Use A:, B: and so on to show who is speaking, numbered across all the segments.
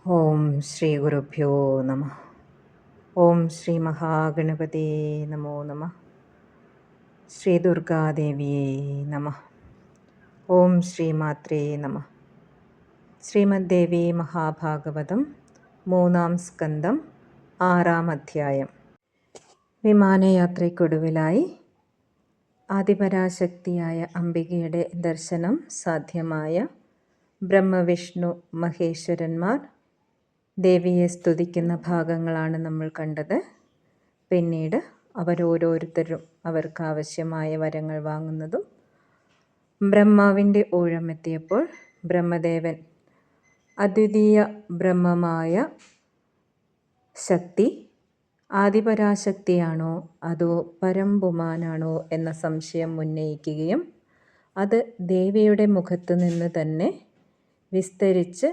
A: ഓം ശ്രീ ഗുരുഭ്യോ നമ. ഓം ശ്രീ മഹാഗണപതേ നമോ നമ. ശ്രീ ദുർഗാദേവിയേ നമ. ഓം ശ്രീ മാത്രേ നമ. ശ്രീമദ് ദേവി മഹാഭാഗവതം 3-ാം സ്കന്ധം 6-ാം അധ്യായം. വിമാനയാത്രയ്ക്കൊടുവിലായി ആദിപരാശക്തിയായ അംബികയുടെ ദർശനം സാധ്യമായ ബ്രഹ്മവിഷ്ണു മഹേശ്വരന്മാർ ദേവിയെ സ്തുതിക്കുന്ന ഭാഗങ്ങളാണ് നമ്മൾ കണ്ടത്. പിന്നീട് അവരോരോരുത്തരും അവർക്കാവശ്യമായ വരങ്ങൾ വാങ്ങുന്നതും, ബ്രഹ്മാവിൻ്റെ ഊഴമെത്തിയപ്പോൾ ബ്രഹ്മദേവൻ അദ്വിതീയ ബ്രഹ്മമായ ശക്തി ആദിപരാശക്തിയാണോ അതോ പരംപുമാനാണോ എന്ന സംശയം ഉന്നയിക്കുകയും അത് ദേവിയുടെ മുഖത്തു നിന്ന് തന്നെ വിസ്തരിച്ച്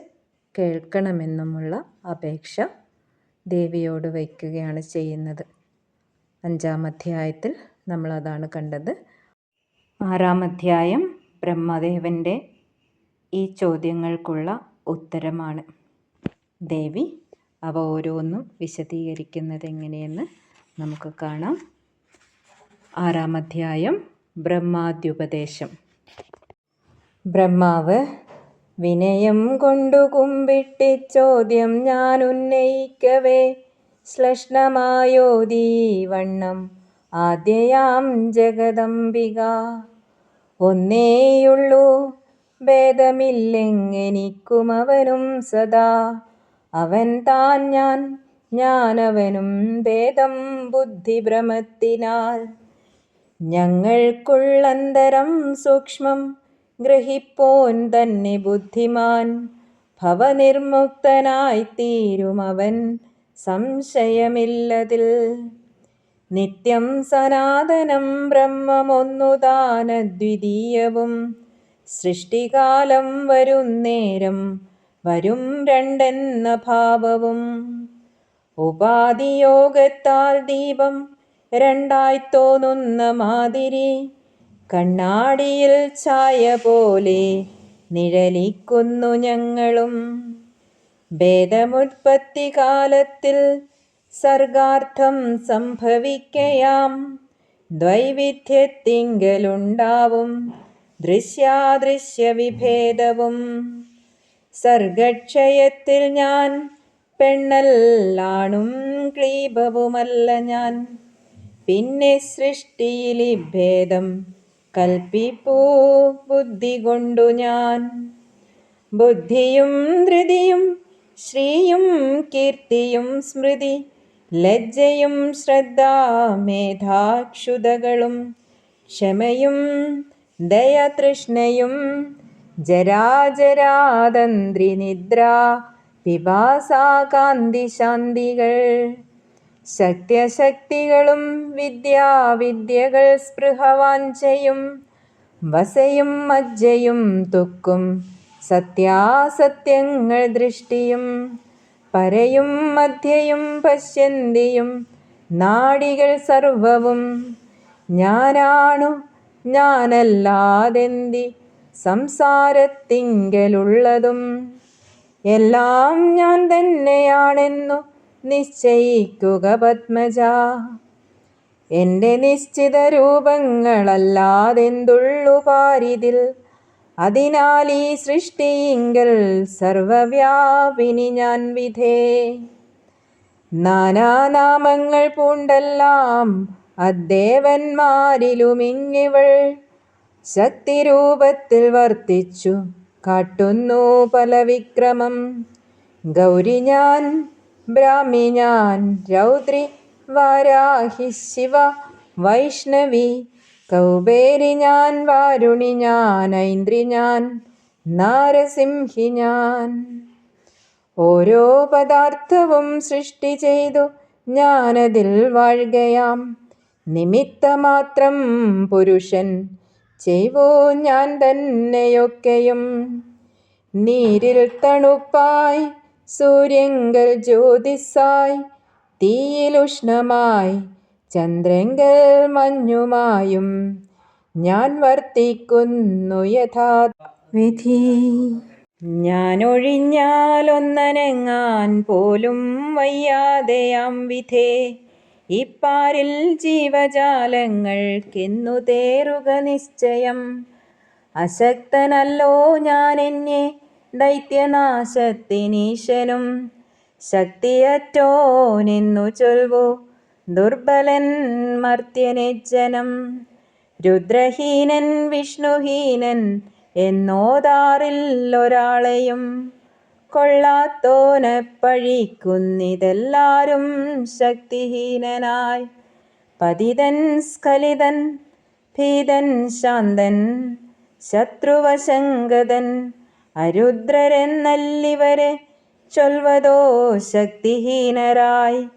A: കേൾക്കണമെന്നുമുള്ള അപേക്ഷ ദേവിയോട് വയ്ക്കുകയാണ് ചെയ്യുന്നത്. 5-ാം അധ്യായത്തിൽ നമ്മളതാണ് കണ്ടത്. 6-ാം അധ്യായം ബ്രഹ്മദേവൻ്റെ ഈ ചോദ്യങ്ങൾക്കുള്ള ഉത്തരമാണ്. ദേവി അവ ഓരോന്നും വിശദീകരിക്കുന്നത് എങ്ങനെയെന്ന് നമുക്ക് കാണാം. 6-ാം അധ്യായം ബ്രഹ്മാദ്യുപദേശം. ബ്രഹ്മാവ് വിനയം കൊണ്ടു കുമ്പിട്ടി ചോദ്യം ഞാൻ ഉന്നയിക്കവേ ശ്ലഷ്ണമായോതീ വണ്ണം ആദ്യയാം ജഗദംബിക. ഒന്നേയുള്ളൂ ഭേദമില്ലെങ്ങെനിക്കും അവനും സദാ. അവൻ താൻ ഞാനവനും ഭേദം ബുദ്ധിഭ്രമത്തിനാൽ. ഞങ്ങൾക്കുള്ളന്തരം സൂക്ഷ്മം ഗ്രഹിപ്പോൻ തന്നെ ബുദ്ധിമാൻ. ഭവനിർമുക്തനായിത്തീരും അവൻ സംശയമില്ലതിൽ. നിത്യം സനാതനം ബ്രഹ്മമൊന്നുതാനദ്വിതീയവും. സൃഷ്ടികാലം വരുന്നേരം വരും രണ്ടെന്ന ഭാവവും. ഉപാധിയോഗത്താൽ ദീപം രണ്ടായി തോന്നുന്ന മാതിരി കണ്ണാടിയിൽ ഛായ പോലെ നിഴലിക്കുന്നു ഞങ്ങളും. ഭേദമുത്പത്തി കാലത്തിൽ സർഗാർത്ഥം സംഭവിക്കയാം. ദ്വൈവിധ്യത്തിങ്കലുണ്ടാവും ദൃശ്യാദൃശ്യ വിഭേദവും. സർഗക്ഷയത്തിൽ ഞാൻ പെണ്ണല്ലാണും ക്ലീബവുമല്ല ഞാൻ. പിന്നെ സൃഷ്ടിയിലി ഭേദം കൽപ്പിപ്പൂ ബുദ്ധി കൊണ്ടു ഞാൻ. ബുദ്ധിയും ധൃതിയും ശ്രീയും കീർത്തിയും സ്മൃതി ലജ്ജയും ശ്രദ്ധാ മേധാക്ഷുതകളും ക്ഷമയും ദയതൃഷ്ണയും ജരാജരാതന്ത്രി നിദ്ര പിപാസാകാന്തി ശാന്തികൾ. ശക്ത്യശക്തികളും വിദ്യാവിദ്യകൾ സ്പൃഹവാഞ്ചയും വസയും മജ്ജയും തുക്കും സത്യാസത്യങ്ങൾ ദൃഷ്ടിയും. പരയും മധ്യയും പശ്യന്തിയും നാഡികൾ സർവവും. ഞാനാണു ഞാനല്ലാതെന്തി സംസാരത്തിങ്കലുള്ളതും. എല്ലാം ഞാൻ തന്നെയാണെന്നു നിശ്ചയിക്കുക പത്മജ. എൻ്റെ നിശ്ചിത രൂപങ്ങളല്ലാതെന്തുള്ളു പാരിതിൽ. അതിനാൽ ഈ സൃഷ്ടിയിങ്കൽ സർവവ്യാപിനി ഞാൻ വിധേ. നാനാനാമങ്ങൾ പൂണ്ടെല്ലാം അദ്ദേവന്മാരിലുമിങ്ങിവൾ ശക്തിരൂപത്തിൽ വർത്തിച്ചു കാട്ടുന്നു പല വിക്രമം. ഗൗരി ഞാൻ, ബ്രാഹ്മി ഞാൻ, രൗദ്രി വാരാഹി ശിവ വൈഷ്ണവി. കൗബേരി ഞാൻ, വാരുണി ഞാൻ, ഐന്ദ്രി ഞാൻ, നാരസിംഹി ഞാൻ. ഓരോ പദാർത്ഥവും സൃഷ്ടി ചെയ്തു ഞാനതിൽ വാഴുകയാം. നിമിത്തമാത്രം പുരുഷൻ ചെയ്വോ ഞാൻ തന്നെയൊക്കെയും. നീരിൽ തണുപ്പായി, സൂര്യങ്കൽ ജ്യോതിസായി, തീയിൽ ഉഷ്ണമായി, ചന്ദ്രങ്കൽ മഞ്ഞുമായും ഞാൻ വർത്തിക്കുന്നു യഥാ വിധി. ഞാനൊഴിഞ്ഞാലൊന്നനങ്ങാൻ പോലും വയ്യാതെയാം വിധേ ഇപ്പാരിൽ ജീവജാലങ്ങൾക്കെന്നു തേറുക നിശ്ചയം. അശക്തനല്ലോ ഞാനെന്നെ ദൈത്യനാശത്തിനീശനും ശക്തിയറ്റോനെന്നു ചൊൽവു ദുർബലൻ മർത്യനെജ്ജനം. രുദ്രഹീനൻ വിഷ്ണുഹീനൻ എന്നോതാറില്ലൊരാളെയും കൊള്ളാത്തോനെ പഴിക്കുന്നിതെല്ലാരും ശക്തിഹീനനായി. പതിതൻ സ്ഖലിതൻ ഭീതൻ ശാന്തൻ ശത്രുവശങ്കതൻ അരുദ്രരെന്നല്ലിവരെ ചൊൽവതോ ശക്തിഹീനരായി.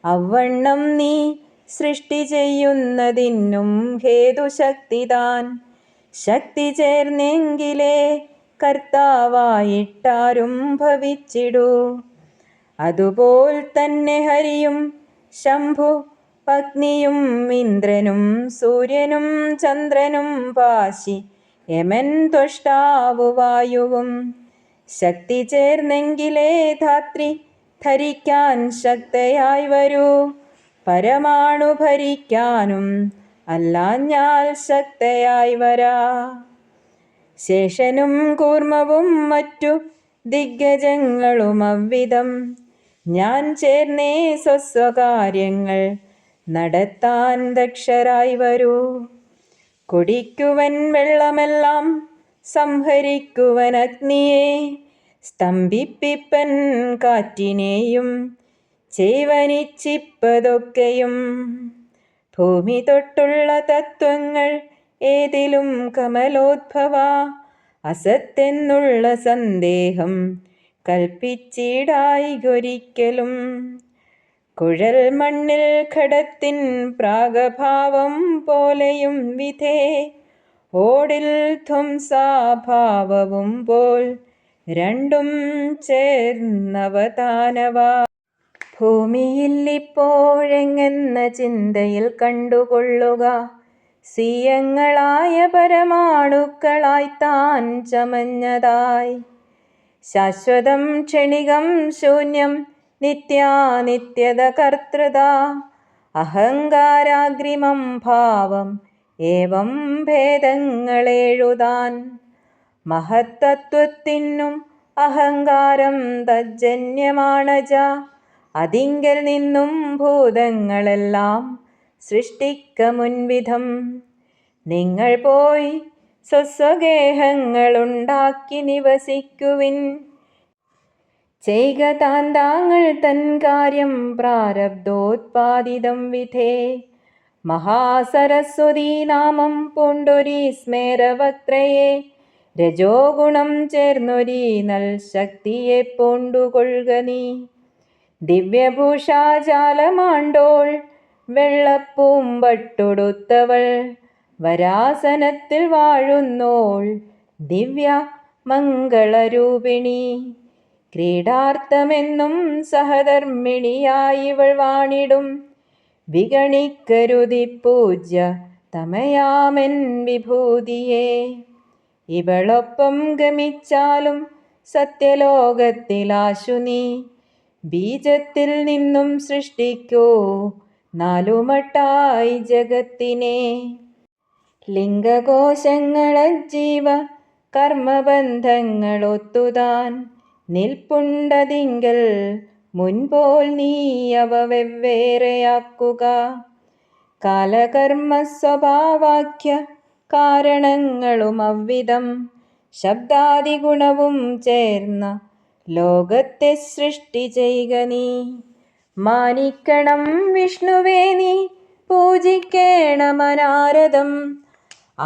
A: അവണ്ണം നീ സൃഷ്ടി ചെയ്യുന്നതിനും ഹേതുശക്തിതാൻ. ശക്തി ചേർന്നെങ്കിലേ കർത്താവായിട്ടാരും ഭവിച്ചിടൂ. അതുപോൽ തന്നെ ഹരിയും ശംഭു അഗ്നിയും ഇന്ദ്രനും സൂര്യനും ചന്ദ്രനും പാശി യമൻ ത്വഷ്ടാവു വായുവും. ശക്തി ചേർന്നെങ്കിലേ ധാത്രി ധരിക്കാൻ ശക്തയായി വരൂ. പരമാണു ഭരിക്കാനും അല്ലാഞ്ഞാൽ ശക്തയായി വരാ. ശേഷനും കൂർമ്മവും മറ്റു ദിഗ്ഗജങ്ങളും അவ்விധം ഞാൻ ചേർന്നേ സ്വസ്വകാര്യങ്ങൾ നടത്താൻ ദക്ഷരായി വരൂ. കുടിക്കുവൻ വെള്ളമെല്ലാം സംഹരിക്കുവൻ അഗ്നിയെ സ്തംഭിപ്പിപ്പൻ കാറ്റിനെയും ചെയ്വനിച്ചിപ്പതൊക്കെയും. ഭൂമി തൊട്ടുള്ള തത്വങ്ങൾ ഏതിലും കമലോദ്ഭവ അസത്തെന്നുള്ള സന്ദേഹം കൽപ്പിച്ചിടായികൊരിക്കലും. കുഴൽ മണ്ണിൽ ഘടത്തിൻ പ്രാഗഭാവം പോലെയും വിധേ ഓടിൽ ധ്വംസാഭാവവും പോൽ രണ്ടും ചേർന്നവതാനവ. ഭൂമിയില്ലിപ്പോഴെങ്ങെന്ന ചിന്തയിൽ കണ്ടുകൊള്ളുക സ്വീയങ്ങളായ പരമാണുക്കളായി താൻ ചമഞ്ഞതായി. ശാശ്വതം ക്ഷണികം ശൂന്യം നിത്യാനിത്യത കർത്തൃത അഹങ്കാരാഗ്രിമം ഭാവം ഏവം ഭേദങ്ങളേഴുതാൻ. മഹത്തത്വത്തിനും അഹങ്കാരം തജ്ജന്യമാണജ. അതിങ്കൽ നിന്നും ഭൂതങ്ങളെല്ലാം സൃഷ്ടിക്ക മുൻവിധം. നിങ്ങൾ പോയി സ്വസ്വഗേഹങ്ങളുണ്ടാക്കി നിവസിക്കുവിൻ. ചെയ്ക താൻ താങ്കൾ തൻ കാര്യം പ്രാരബ്ധോത്പാദിതം വിധേ. മഹാസരസ്വതീ നാമം പൂണ്ടൊരീ സ്മേരവക്ത്രയെ രജോ ഗുണം ചേർന്നൊരീ നൽ ശക്തിയെ പൂണ്ടുകൊള്ളുക നീ. ദിവ്യഭൂഷാജാലമാണ്ടോൾ വെള്ളപ്പൂമ്പട്ടൊടുത്തവൾ വരാസനത്തിൽ വാഴുന്നോൾ ദിവ്യ മംഗളരൂപിണി. ക്രീഡാർത്ഥമെന്നും സഹധർമ്മിണിയായിവൾ വാണിടും. വിഗണിക്കരുതി പൂജ്യ തമയാമെൻ വിഭൂതിയെ. ഇവളൊപ്പം ഗമിച്ചാലും സത്യലോകത്തിലാശു നീ. ബീജത്തിൽ നിന്നും സൃഷ്ടിക്കൂ നാലുമട്ടായി ജഗത്തിനെ. ലിംഗകോശങ്ങളജ്ജീവ കർമ്മബന്ധങ്ങളൊത്തുതാൻ നിൽപ്പുണ്ടതിങ്കൽ മുൻപോൽ നീ അവ വെവ്വേറെയാക്കുക. കാലകർമ്മ സ്വഭാവാഖ്യ കാരണങ്ങളും അவ்விധം ശബ്ദാദിഗുണവും ചേർന്ന ലോകത്തെ സൃഷ്ടി ചെയ്ക നീ. മാനിക്കണം വിഷ്ണുവേ നീ പൂജിക്കേണമനാരദം.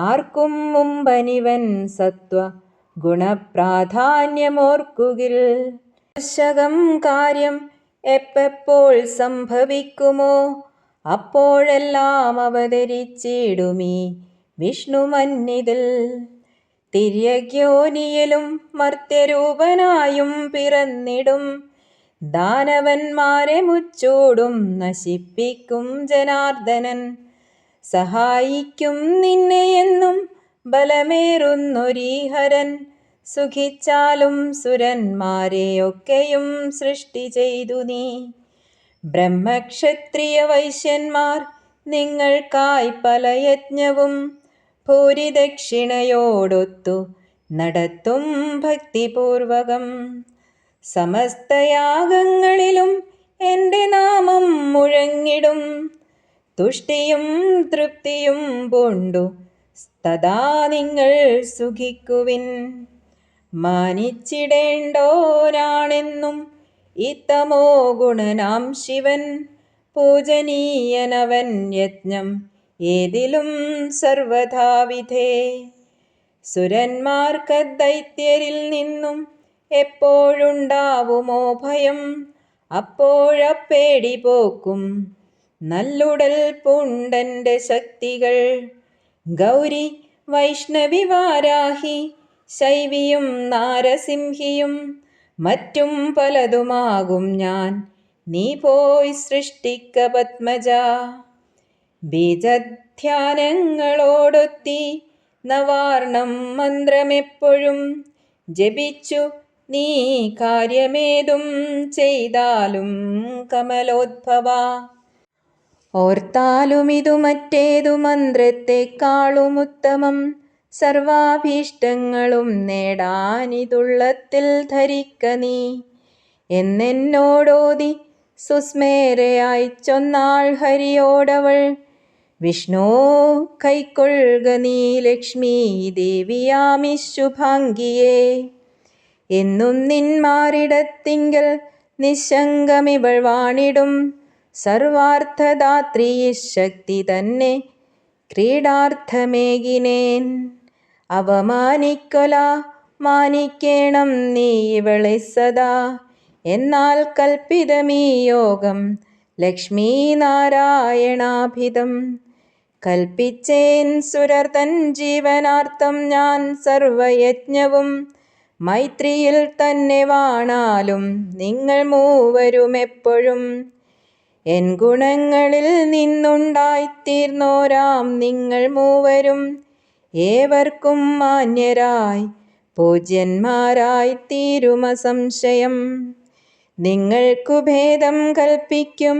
A: ആർക്കും മുമ്പനിവൻ സത്വ ഗുണപ്രാധാന്യമോർക്കുകിൽ. ദർശകം കാര്യം എപ്പോൾ സംഭവിക്കുമോ അപ്പോഴെല്ലാം അവതരിച്ചിടുമീ വിഷ്ണുമന്നിതിൽ. തിര്യഗ്യോനിയിലും മർത്യരൂപനായും പിറന്നിടും. ദാനവന്മാരെ മുച്ചൂടും നശിപ്പിക്കും ജനാർദ്ദനൻ. സഹായിക്കും നിന്നെയെന്നും ബലമേറുന്നൊരീ ഹരൻ സുഖിച്ചാലും സുരന്മാരെയൊക്കെയും സൃഷ്ടി ചെയ്തു നീ. ബ്രഹ്മക്ഷത്രിയ വൈശ്യന്മാർ നിങ്ങൾക്കായി പല യജ്ഞവും ഭൂരിദക്ഷിണയോടൊത്തു നടത്തും ഭക്തിപൂർവകം. സമസ്തയാഗങ്ങളിലും എൻ്റെ നാമം മുഴങ്ങിടും. തുഷ്ടിയും തൃപ്തിയും പൂണ്ടു തഥാ നിങ്ങൾ സുഖിക്കുവിൻ. മാനിച്ചിടേണ്ടോനാണെന്നും ഇത്തമോ ഗുണനാം ശിവൻ. പൂജനീയനവൻ യജ്ഞം ഏതിലും സർവഥാവിധേ. സുരന്മാർക്ക് ദൈത്യരിൽ നിന്നും എപ്പോഴുണ്ടാവുമോ ഭയം. അപ്പോഴപ്പേടി പോക്കും നല്ലുടൽ പൂണ്ടൻ്റെ ശക്തികൾ. ഗൗരി വൈഷ്ണവി വാരാഹി ശൈവിയും നാരസിംഹിയും മറ്റും പലതുമാകും ഞാൻ. നീ പോയി സൃഷ്ടിക്ക പത്മജ. ബീജധ്യാനങ്ങളോടൊത്തി നവാർണം മന്ത്രമെപ്പോഴും ജപിച്ചു നീ കാര്യമേതും ചെയ്താലും കമലോദ്ഭവ. ഓർത്താലും ഇതു മറ്റേതു മന്ത്രത്തെക്കാളും ഉത്തമം. സർവാഭീഷ്ടങ്ങളും നേടാനിതുള്ളത്തിൽ ധരിക്ക നീ എന്നെന്നോടോതി സുസ്മേരയായി ചൊന്നാൾ ഹരിയോടവൾ. വിഷ്ണോ കൈക്കൊള്ളുക നീ ലക്ഷ്മീ ദേവിയാമി ശുഭാംഗിയേ. എന്നും നിന്മാറിടത്തിങ്കൽ നിശങ്കമിവൾ വാണിടും. സർവാർത്ഥദാത്രീ ശക്തി തന്നെ ക്രീഡാർത്ഥമേകിനേൻ. അവമാനിക്കൊല മാനിക്കേണം നീ ഇവളെ സദാ. എന്നാൽ കൽപ്പിതമീ യോഗം ലക്ഷ്മീനാരായണാഭിതം. കൽപ്പിച്ചേൻ സുരർ തൻ ജീവനാർത്ഥം ഞാൻ സർവയജ്ഞവും. മൈത്രിയിൽ തന്നെ വാണാലും നിങ്ങൾ മൂവരുമെപ്പോഴും. എൻ ഗുണങ്ങളിൽ നിന്നുണ്ടായിത്തീർന്നോരാം നിങ്ങൾ മൂവരും ഏവർക്കും മാന്യരായി പൂജ്യന്മാരായി തീരുമസംശയം. നിങ്ങൾക്കു ഭേദം കൽപ്പിക്കും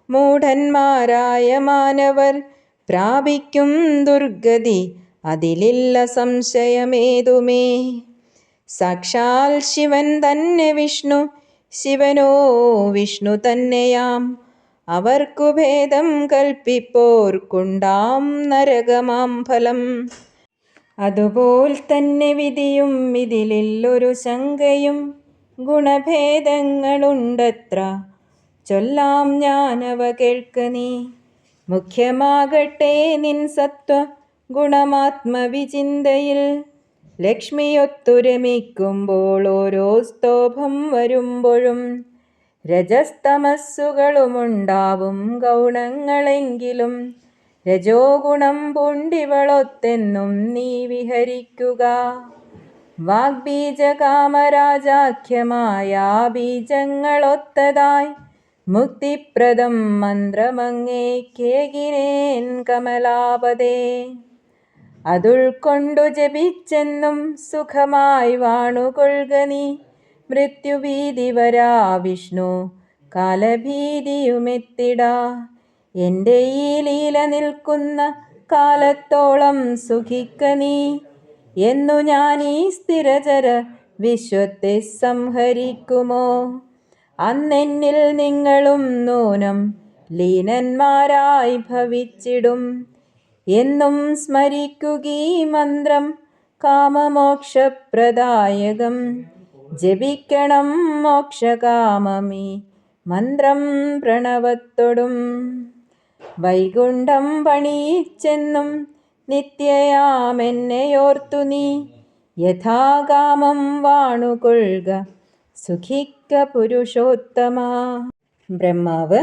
A: മൂഢന്മാരായ മാനവർ പ്രാപിക്കും ദുർഗതി അതിലില്ല സംശയമേതുമേ. സാക്ഷാൽ ശിവൻ തന്നെ വിഷ്ണു, ശിവനോ വിഷ്ണു തന്നെയാം. അവർക്കു ഭേദം കൽപ്പിപ്പോർക്കുണ്ടാം നരകമാം ഫലം. അതുപോൽ തന്നെ വിധിയും ഇതിലില്ലൊരു ശങ്കയും. ഗുണഭേദങ്ങളുണ്ടത്ര ചൊല്ലാം ഞാനവ കേൾക്ക നീ. മുഖ്യമാകട്ടെ നിൻ സത്വ ഗുണമാത്മവിചിന്തയിൽ. ലക്ഷ്മിയൊത്തുരമിക്കുമ്പോൾ ഓരോ സ്തോഭം വരുമ്പോഴും രജസ്തമസ്സുകളുമുണ്ടാവും ഗൗണങ്ങളെങ്കിലും. രജോ ഗുണം പൂണ്ടിവളൊത്തെന്നും നീ വിഹരിക്കുക. വാഗ്ബീജകാമരാജാഖ്യമായ ബീജങ്ങളൊത്തതായി മുക്തിപ്രദം മന്ത്രമങ്ങേക്കേകിനേൻ കമലാപദേ. അതുൾക്കൊണ്ടു ജപിച്ചെന്നും സുഖമായി വാണുകൊള്ളുക നീ. മൃത്യുഭീതി വരാ വിഷ്ണു കാലഭീതിയുമെത്തിടാ. എൻ്റെ ഈ ലീല നിൽക്കുന്ന കാലത്തോളം സുഖിക്ക നീ. എന്നു ഞാൻ ഈ സ്ഥിരചര വിശ്വത്തെ സംഹരിക്കുമോ. അന്നെന്നിൽ നിങ്ങളും നൂനം ലീനന്മാരായി ഭവിച്ചിടും. എന്നും സ്മരിക്കുകീ മന്ത്രം കാമമോക്ഷപ്രദായകം. ജപിക്കണം മോക്ഷകാമമീ മന്ത്രം പ്രണവത്തൊടും. വൈകുണ്ഠം പണിയിച്ചെന്നും നിത്യയാമെന്നെയോർത്തു നീ. യഥാകാമം വാണുകൊള്ളുക സുഖിക്ക പുരുഷോത്തമാ. ബ്രഹ്മാവ്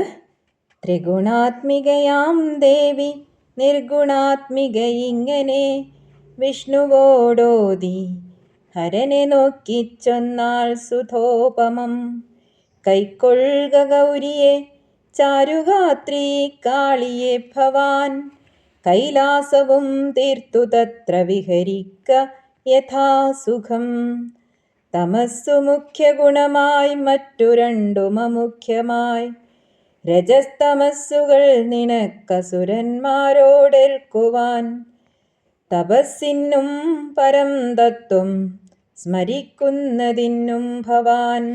A: ത്രിഗുണാത്മികയാം ദേവി നിർഗുണാത്മികയിങ്ങനെ വിഷ്ണുവോടോതി ഹരനെ നോക്കിച്ചൊന്നാൾ സുധോപമം. കൈക്കൊള്ളുക ഗൗരിയെ ചാരുഗാത്രീ കാളിയെ ഭവാൻ. കൈലാസവും തീർത്തു തത്ര വിഹരിക്ക യഥാസുഖം. തമസ്സു മുഖ്യഗുണമായി മറ്റു രണ്ടും അമുഖ്യമായി. രജസ്തമസ്സുകൾ നിനക്കസുരന്മാരോടേൽക്കുവാൻ. തപസ്സിനും പരം തത്വം സ്മരിക്കുന്നതിനും ഭവാൻ.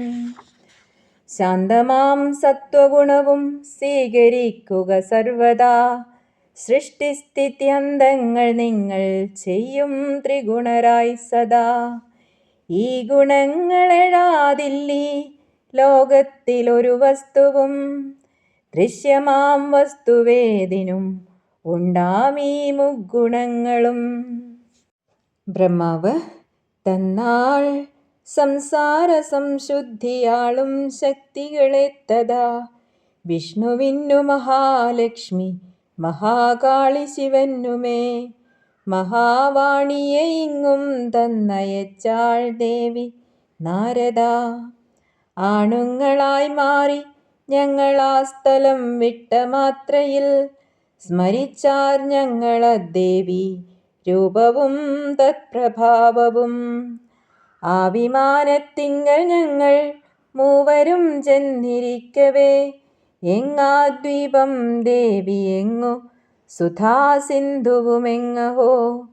A: ശാന്തമാം സത്വഗുണവും സ്വീകരിക്കുക സർവദാ. സൃഷ്ടിസ്ഥിത്യന്തങ്ങൾ നിങ്ങൾ ചെയ്യും ത്രിഗുണരായി സദാ. ഈ ഗുണങ്ങളെഴാതില്ലീ ലോകത്തിലൊരു വസ്തുവും. ദൃശ്യമാം വസ്തുവേദിനും ഉണ്ടാമീ മുഗുണങ്ങളും. ബ്രഹ്മാവ് തന്നാൾ സംസാര സംശുദ്ധിയാളും ശക്തികളെ തഥാ. വിഷ്ണുവിനു മഹാലക്ഷ്മി മഹാകാളി ശിവനുമേ. മഹാവാണിയെ ഇങ്ങും തന്നയച്ചാൾ ദേവി നാരദ. ആണുങ്ങളായി മാറി ഞങ്ങളാ സ്ഥലം വിട്ട മാത്രയിൽ. സ്മരിച്ചാർ ഞങ്ങള ദേവി രൂപവും തത്പ്രഭാവവും. ആ വിമാനത്തിങ്കൽ ഞങ്ങൾ മൂവരും ചെന്നിരിക്കവേ. എങ്ങാ ദ്വീപം ദേവി എങ്ങു സുധാസിന്ധുവുമെങ്ങഹോ.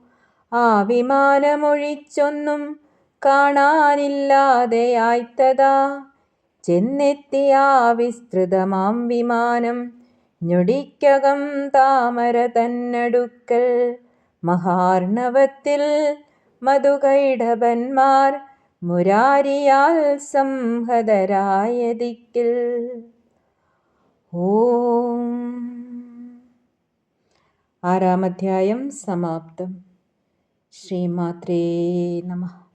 A: ആ വിമാനമൊഴിച്ചൊന്നും കാണാനില്ലാതെയായ്തഥാ. ചെന്നെത്തിയ വിസ്തൃതമാം വിമാനം ഞൊടിക്കകം താമര തന്നടുക്കൽ. മഹാർണവത്തിൽ മധുകൈടഭന്മാർ മുരാരിയാൽ സംഹതരായ ദിക്കിൽ. ഓം. 6-ാം അധ്യായം സമാപ്തം. ശ്രീമാത്രേ നമഃ.